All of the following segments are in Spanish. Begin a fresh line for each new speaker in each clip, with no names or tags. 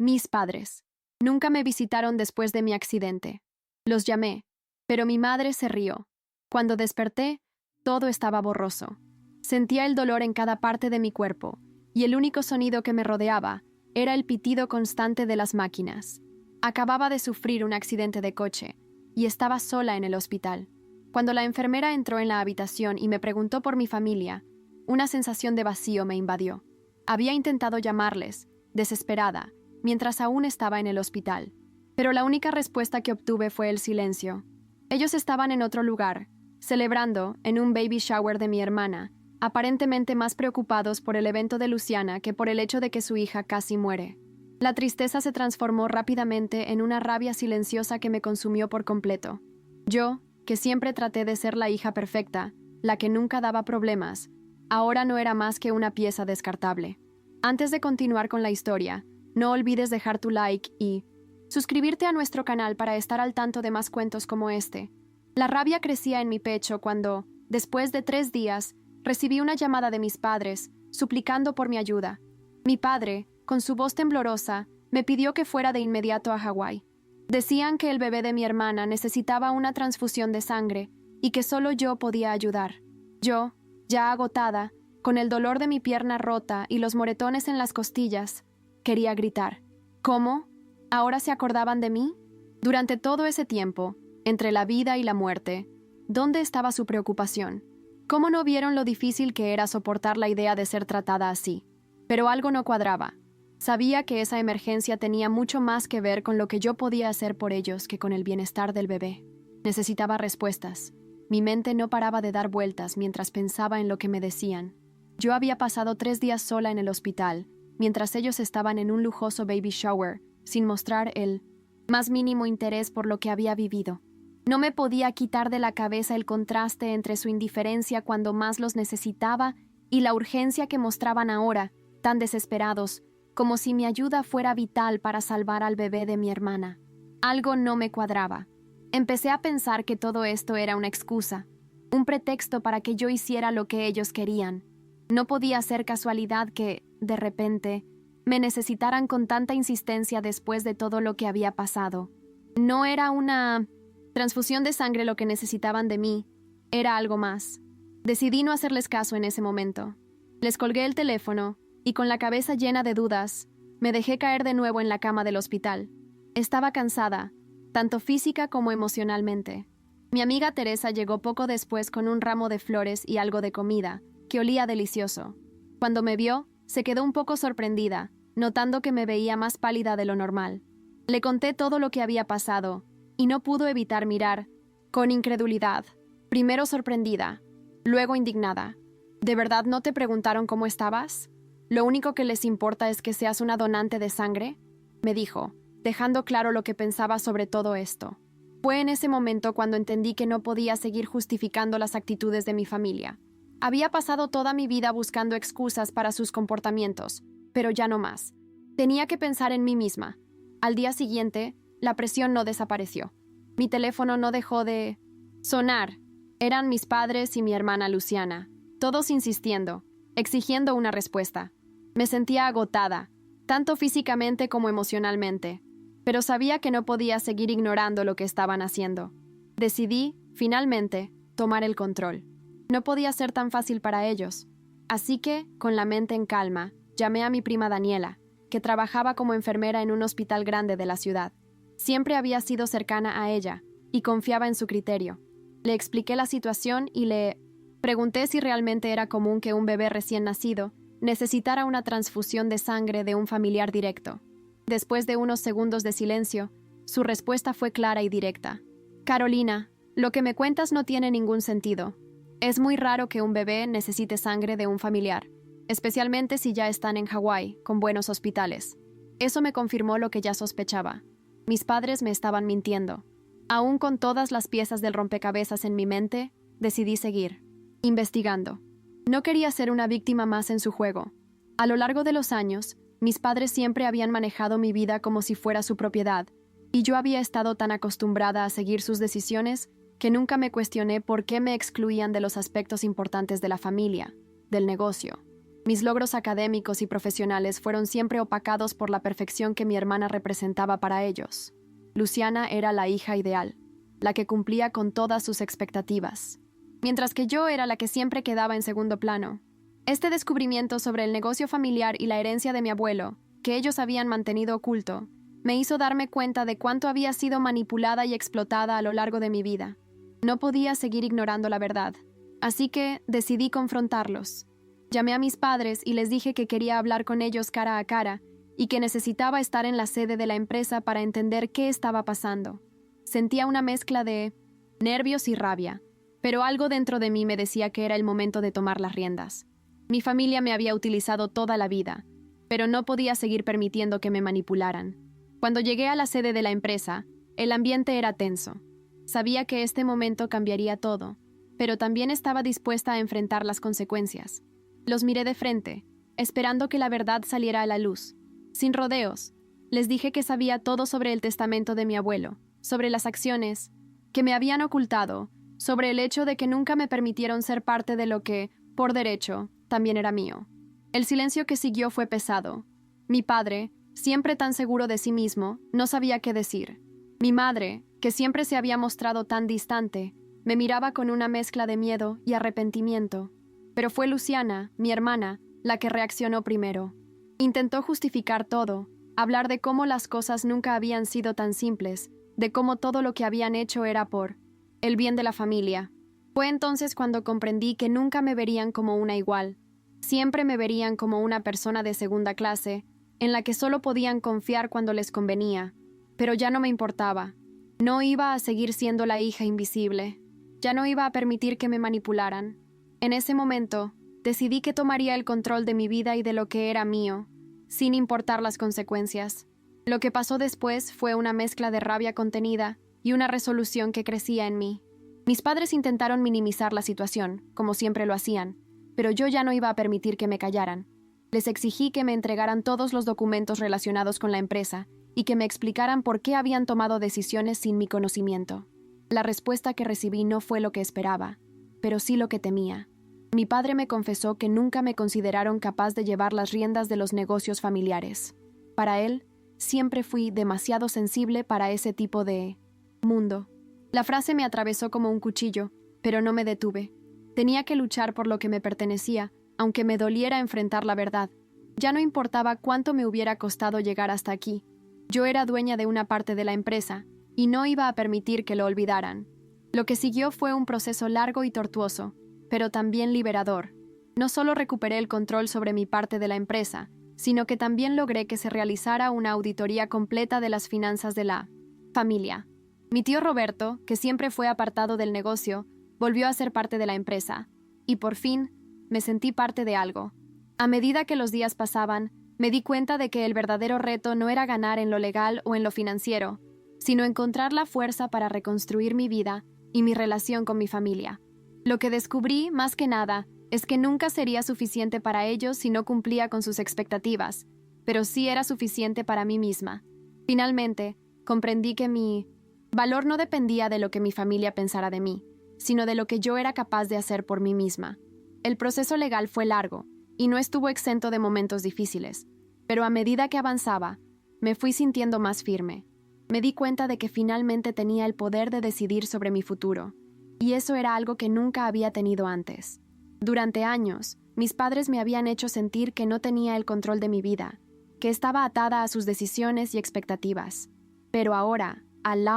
Mis padres. Nunca me visitaron después de mi accidente. Los llamé, pero mi madre se rió. Cuando desperté, todo estaba borroso. Sentía el dolor en cada parte de mi cuerpo, y el único sonido que me rodeaba era el pitido constante de las máquinas. Acababa de sufrir un accidente de coche, y estaba sola en el hospital. Cuando la enfermera entró en la habitación y me preguntó por mi familia, una sensación de vacío me invadió. Había intentado llamarles, desesperada, mientras aún estaba en el hospital, pero la única respuesta que obtuve fue el silencio. Ellos estaban en otro lugar, celebrando en un baby shower de mi hermana, aparentemente más preocupados por el evento de Luciana que por el hecho de que su hija casi muere. La tristeza se transformó rápidamente en una rabia silenciosa que me consumió por completo. Yo, que siempre traté de ser la hija perfecta, la que nunca daba problemas, ahora no era más que una pieza descartable. Antes de continuar con la historia, no olvides dejar tu like y suscribirte a nuestro canal para estar al tanto de más cuentos como este. La rabia crecía en mi pecho cuando, después de 3 días, recibí una llamada de mis padres, suplicando por mi ayuda. Mi padre, con su voz temblorosa, me pidió que fuera de inmediato a Hawái. Decían que el bebé de mi hermana necesitaba una transfusión de sangre y que solo yo podía ayudar. Yo, ya agotada, con el dolor de mi pierna rota y los moretones en las costillas, quería gritar. ¿Cómo? ¿Ahora se acordaban de mí? Durante todo ese tiempo, entre la vida y la muerte, ¿dónde estaba su preocupación? ¿Cómo no vieron lo difícil que era soportar la idea de ser tratada así? Pero algo no cuadraba. Sabía que esa emergencia tenía mucho más que ver con lo que yo podía hacer por ellos que con el bienestar del bebé. Necesitaba respuestas. Mi mente no paraba de dar vueltas mientras pensaba en lo que me decían. Yo había pasado 3 días sola en el hospital, mientras ellos estaban en un lujoso baby shower, sin mostrar el más mínimo interés por lo que había vivido. No me podía quitar de la cabeza el contraste entre su indiferencia cuando más los necesitaba y la urgencia que mostraban ahora, tan desesperados, como si mi ayuda fuera vital para salvar al bebé de mi hermana. Algo no me cuadraba. Empecé a pensar que todo esto era una excusa, un pretexto para que yo hiciera lo que ellos querían. No podía ser casualidad que, de repente, me necesitaran con tanta insistencia después de todo lo que había pasado. No era una transfusión de sangre lo que necesitaban de mí, era algo más. Decidí no hacerles caso en ese momento. Les colgué el teléfono y con la cabeza llena de dudas, me dejé caer de nuevo en la cama del hospital. Estaba cansada, tanto física como emocionalmente. Mi amiga Teresa llegó poco después con un ramo de flores y algo de comida, que olía delicioso. Cuando me vio, se quedó un poco sorprendida, notando que me veía más pálida de lo normal. Le conté todo lo que había pasado, y no pudo evitar mirar, con incredulidad, primero sorprendida, luego indignada. ¿De verdad no te preguntaron cómo estabas? ¿Lo único que les importa es que seas una donante de sangre?, me dijo, dejando claro lo que pensaba sobre todo esto. Fue en ese momento cuando entendí que no podía seguir justificando las actitudes de mi familia. Había pasado toda mi vida buscando excusas para sus comportamientos, pero ya no más. Tenía que pensar en mí misma. Al día siguiente, la presión no desapareció. Mi teléfono no dejó de sonar. Eran mis padres y mi hermana Luciana, todos insistiendo, exigiendo una respuesta. Me sentía agotada, tanto físicamente como emocionalmente, pero sabía que no podía seguir ignorando lo que estaban haciendo. Decidí, finalmente, tomar el control. No podía ser tan fácil para ellos. Así que, con la mente en calma, llamé a mi prima Daniela, que trabajaba como enfermera en un hospital grande de la ciudad. Siempre había sido cercana a ella, y confiaba en su criterio. Le expliqué la situación y le pregunté si realmente era común que un bebé recién nacido necesitara una transfusión de sangre de un familiar directo. Después de unos segundos de silencio, su respuesta fue clara y directa. Carolina, lo que me cuentas no tiene ningún sentido. Es muy raro que un bebé necesite sangre de un familiar, especialmente si ya están en Hawái, con buenos hospitales. Eso me confirmó lo que ya sospechaba. Mis padres me estaban mintiendo. Aún con todas las piezas del rompecabezas en mi mente, decidí seguir, investigando. No quería ser una víctima más en su juego. A lo largo de los años, mis padres siempre habían manejado mi vida como si fuera su propiedad, y yo había estado tan acostumbrada a seguir sus decisiones que nunca me cuestioné por qué me excluían de los aspectos importantes de la familia, del negocio. Mis logros académicos y profesionales fueron siempre opacados por la perfección que mi hermana representaba para ellos. Luciana era la hija ideal, la que cumplía con todas sus expectativas, mientras que yo era la que siempre quedaba en segundo plano. Este descubrimiento sobre el negocio familiar y la herencia de mi abuelo, que ellos habían mantenido oculto, me hizo darme cuenta de cuánto había sido manipulada y explotada a lo largo de mi vida. No podía seguir ignorando la verdad, así que decidí confrontarlos. Llamé a mis padres y les dije que quería hablar con ellos cara a cara y que necesitaba estar en la sede de la empresa para entender qué estaba pasando. Sentía una mezcla de nervios y rabia, pero algo dentro de mí me decía que era el momento de tomar las riendas. Mi familia me había utilizado toda la vida, pero no podía seguir permitiendo que me manipularan. Cuando llegué a la sede de la empresa, el ambiente era tenso. Sabía que este momento cambiaría todo, pero también estaba dispuesta a enfrentar las consecuencias. Los miré de frente, esperando que la verdad saliera a la luz. Sin rodeos, les dije que sabía todo sobre el testamento de mi abuelo, sobre las acciones que me habían ocultado, sobre el hecho de que nunca me permitieron ser parte de lo que, por derecho, también era mío. El silencio que siguió fue pesado. Mi padre, siempre tan seguro de sí mismo, no sabía qué decir. Mi madre, que siempre se había mostrado tan distante, me miraba con una mezcla de miedo y arrepentimiento. Pero fue Luciana, mi hermana, la que reaccionó primero. Intentó justificar todo, hablar de cómo las cosas nunca habían sido tan simples, de cómo todo lo que habían hecho era por el bien de la familia. Fue entonces cuando comprendí que nunca me verían como una igual. Siempre me verían como una persona de segunda clase, en la que solo podían confiar cuando les convenía. Pero ya no me importaba. No iba a seguir siendo la hija invisible. Ya no iba a permitir que me manipularan. En ese momento, decidí que tomaría el control de mi vida y de lo que era mío, sin importar las consecuencias. Lo que pasó después fue una mezcla de rabia contenida y una resolución que crecía en mí. Mis padres intentaron minimizar la situación, como siempre lo hacían, pero yo ya no iba a permitir que me callaran. Les exigí que me entregaran todos los documentos relacionados con la empresa y que me explicaran por qué habían tomado decisiones sin mi conocimiento. La respuesta que recibí no fue lo que esperaba, pero sí lo que temía. Mi padre me confesó que nunca me consideraron capaz de llevar las riendas de los negocios familiares. Para él, siempre fui demasiado sensible para ese tipo de mundo. La frase me atravesó como un cuchillo, pero no me detuve. Tenía que luchar por lo que me pertenecía, aunque me doliera enfrentar la verdad. Ya no importaba cuánto me hubiera costado llegar hasta aquí. Yo era dueña de una parte de la empresa, y no iba a permitir que lo olvidaran. Lo que siguió fue un proceso largo y tortuoso, pero también liberador. No solo recuperé el control sobre mi parte de la empresa, sino que también logré que se realizara una auditoría completa de las finanzas de la familia. Mi tío Roberto, que siempre fue apartado del negocio, volvió a ser parte de la empresa, y por fin me sentí parte de algo. A medida que los días pasaban, me di cuenta de que el verdadero reto no era ganar en lo legal o en lo financiero, sino encontrar la fuerza para reconstruir mi vida y mi relación con mi familia. Lo que descubrí, más que nada, es que nunca sería suficiente para ellos si no cumplía con sus expectativas, pero sí era suficiente para mí misma. Finalmente, comprendí que mi valor no dependía de lo que mi familia pensara de mí, sino de lo que yo era capaz de hacer por mí misma. El proceso legal fue largo, y no estuvo exento de momentos difíciles, pero a medida que avanzaba, me fui sintiendo más firme. Me di cuenta de que finalmente tenía el poder de decidir sobre mi futuro, y eso era algo que nunca había tenido antes. Durante años, mis padres me habían hecho sentir que no tenía el control de mi vida, que estaba atada a sus decisiones y expectativas. Pero ahora, al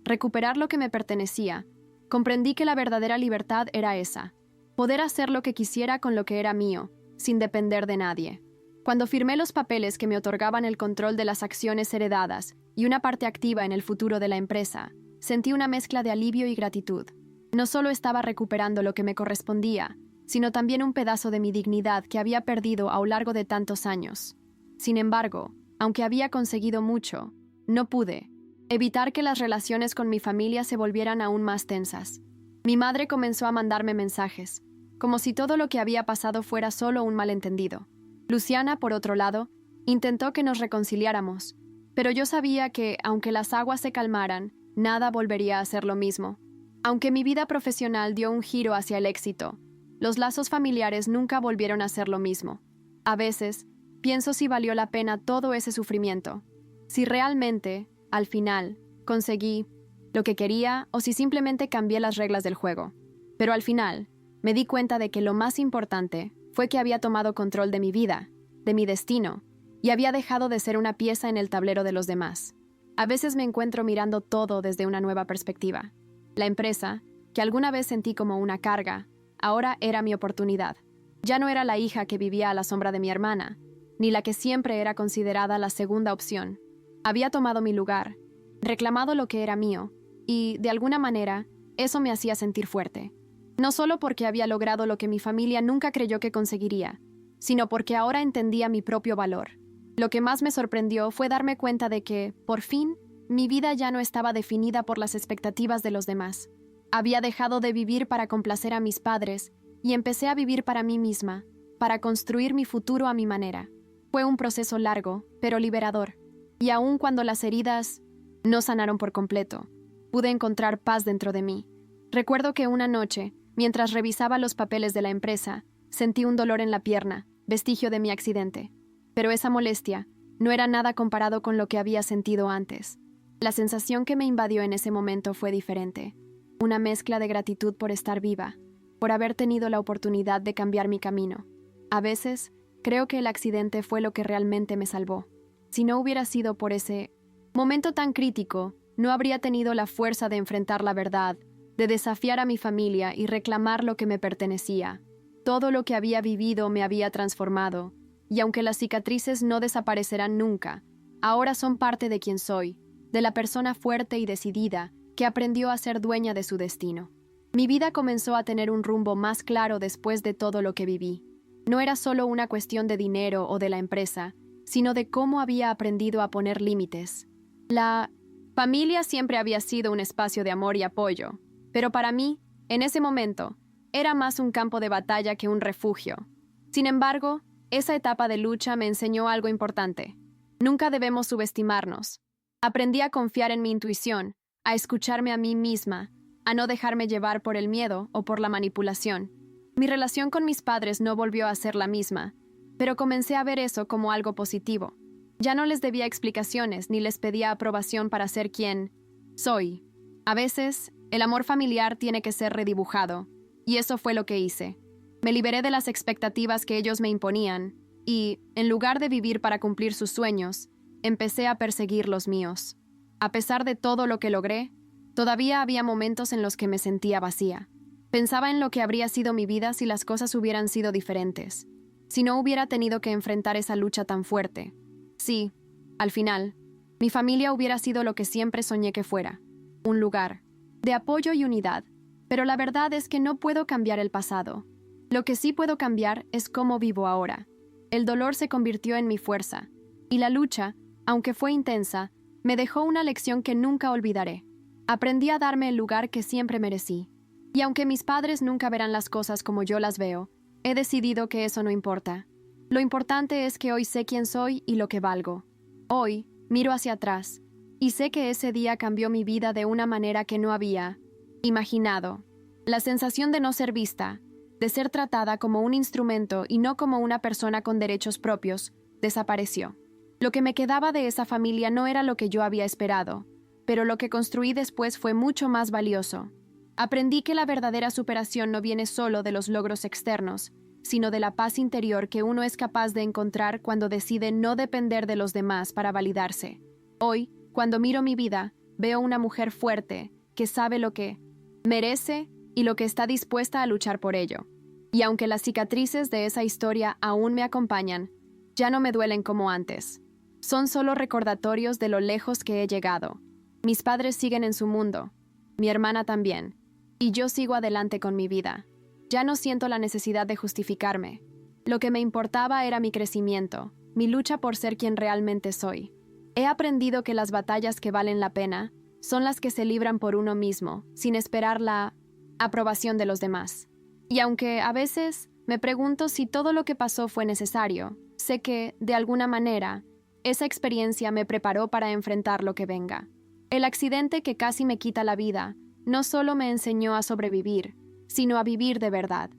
recuperar lo que me pertenecía, comprendí que la verdadera libertad era esa: poder hacer lo que quisiera con lo que era mío, sin depender de nadie. Cuando firmé los papeles que me otorgaban el control de las acciones heredadas y una parte activa en el futuro de la empresa, sentí una mezcla de alivio y gratitud. No solo estaba recuperando lo que me correspondía, sino también un pedazo de mi dignidad que había perdido a lo largo de tantos años. Sin embargo, aunque había conseguido mucho, no pude evitar que las relaciones con mi familia se volvieran aún más tensas. Mi madre comenzó a mandarme mensajes, como si todo lo que había pasado fuera solo un malentendido. Luciana, por otro lado, intentó que nos reconciliáramos, pero yo sabía que, aunque las aguas se calmaran, nada volvería a ser lo mismo. Aunque mi vida profesional dio un giro hacia el éxito, los lazos familiares nunca volvieron a ser lo mismo. A veces, pienso si valió la pena todo ese sufrimiento. Si realmente, al final, conseguí lo que quería o si simplemente cambié las reglas del juego. Pero al final, me di cuenta de que lo más importante fue que había tomado control de mi vida, de mi destino, y había dejado de ser una pieza en el tablero de los demás. A veces me encuentro mirando todo desde una nueva perspectiva. La empresa, que alguna vez sentí como una carga, ahora era mi oportunidad. Ya no era la hija que vivía a la sombra de mi hermana, ni la que siempre era considerada la segunda opción. Había tomado mi lugar, reclamado lo que era mío, y, de alguna manera, eso me hacía sentir fuerte. No solo porque había logrado lo que mi familia nunca creyó que conseguiría, sino porque ahora entendía mi propio valor. Lo que más me sorprendió fue darme cuenta de que, por fin, mi vida ya no estaba definida por las expectativas de los demás. Había dejado de vivir para complacer a mis padres y empecé a vivir para mí misma, para construir mi futuro a mi manera. Fue un proceso largo, pero liberador. Y aun cuando las heridas no sanaron por completo, pude encontrar paz dentro de mí. Recuerdo que una noche, mientras revisaba los papeles de la empresa, sentí un dolor en la pierna, vestigio de mi accidente. Pero esa molestia no era nada comparado con lo que había sentido antes. La sensación que me invadió en ese momento fue diferente. Una mezcla de gratitud por estar viva, por haber tenido la oportunidad de cambiar mi camino. A veces, creo que el accidente fue lo que realmente me salvó. Si no hubiera sido por ese momento tan crítico, no habría tenido la fuerza de enfrentar la verdad, de desafiar a mi familia y reclamar lo que me pertenecía. Todo lo que había vivido me había transformado, y aunque las cicatrices no desaparecerán nunca, ahora son parte de quien soy, de la persona fuerte y decidida que aprendió a ser dueña de su destino. Mi vida comenzó a tener un rumbo más claro después de todo lo que viví. No era solo una cuestión de dinero o de la empresa, sino de cómo había aprendido a poner límites. La familia siempre había sido un espacio de amor y apoyo, pero para mí, en ese momento, era más un campo de batalla que un refugio. Sin embargo, esa etapa de lucha me enseñó algo importante. Nunca debemos subestimarnos. Aprendí a confiar en mi intuición, a escucharme a mí misma, a no dejarme llevar por el miedo o por la manipulación. Mi relación con mis padres no volvió a ser la misma, pero comencé a ver eso como algo positivo. Ya no les debía explicaciones ni les pedía aprobación para ser quien soy. A veces, el amor familiar tiene que ser redibujado, y eso fue lo que hice. Me liberé de las expectativas que ellos me imponían y, en lugar de vivir para cumplir sus sueños, empecé a perseguir los míos. A pesar de todo lo que logré, todavía había momentos en los que me sentía vacía. Pensaba en lo que habría sido mi vida si las cosas hubieran sido diferentes, si no hubiera tenido que enfrentar esa lucha tan fuerte. Sí, al final, mi familia hubiera sido lo que siempre soñé que fuera, un lugar de apoyo y unidad, pero la verdad es que no puedo cambiar el pasado. Lo que sí puedo cambiar es cómo vivo ahora. El dolor se convirtió en mi fuerza, y la lucha, aunque fue intensa, me dejó una lección que nunca olvidaré. Aprendí a darme el lugar que siempre merecí. Y aunque mis padres nunca verán las cosas como yo las veo, he decidido que eso no importa. Lo importante es que hoy sé quién soy y lo que valgo. Hoy, miro hacia atrás, y sé que ese día cambió mi vida de una manera que no había imaginado. La sensación de no ser vista, de ser tratada como un instrumento y no como una persona con derechos propios, desapareció. Lo que me quedaba de esa familia no era lo que yo había esperado, pero lo que construí después fue mucho más valioso. Aprendí que la verdadera superación no viene solo de los logros externos, sino de la paz interior que uno es capaz de encontrar cuando decide no depender de los demás para validarse. Hoy, cuando miro mi vida, veo una mujer fuerte, que sabe lo que merece y lo que está dispuesta a luchar por ello. Y aunque las cicatrices de esa historia aún me acompañan, ya no me duelen como antes. Son solo recordatorios de lo lejos que he llegado. Mis padres siguen en su mundo, mi hermana también, y yo sigo adelante con mi vida. Ya no siento la necesidad de justificarme. Lo que me importaba era mi crecimiento, mi lucha por ser quien realmente soy. He aprendido que las batallas que valen la pena son las que se libran por uno mismo, sin esperar la aprobación de los demás. Y aunque a veces me pregunto si todo lo que pasó fue necesario, sé que, de alguna manera, esa experiencia me preparó para enfrentar lo que venga. El accidente que casi me quita la vida no solo me enseñó a sobrevivir, sino a vivir de verdad.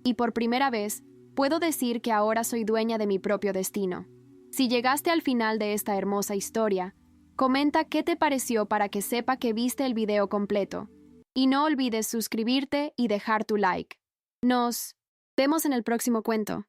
y por primera vez puedo decir que ahora soy dueña de mi propio destino. Si llegaste al final de esta hermosa historia, comenta qué te pareció para que sepa que viste el video completo. Y no olvides suscribirte y dejar tu like. Nos vemos en el próximo cuento.